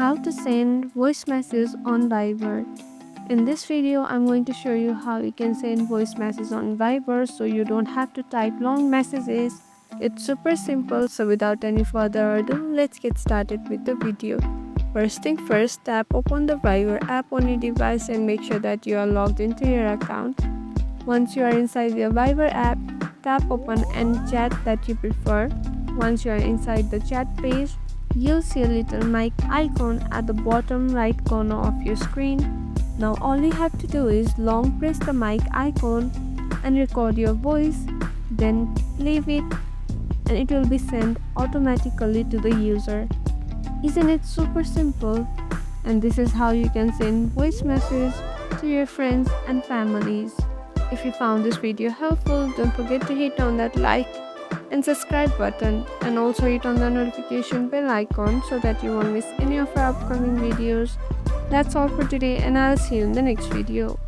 How to send voice messages on Viber. In this video, I'm going to show you how you can send voice messages on Viber so you don't have to type long messages. It's super simple, so without any further ado, let's get started with the video. First thing first, tap open the Viber app on your device and make sure that you are logged into your account. Once you are inside the Viber app, tap open any chat that you prefer. Once you are inside the chat page, you'll see a little mic icon at the bottom right corner of your screen. Now all you have to do is long press the mic icon and record your voice, then leave it and it will be sent automatically to the user. Isn't it super simple? And this is how you can send voice messages to your friends and families. If you found this video helpful, don't forget to hit on that like and subscribe button, and also hit on the notification bell icon so that you won't miss any of our upcoming videos. That's all for today, and I'll see you in the next video.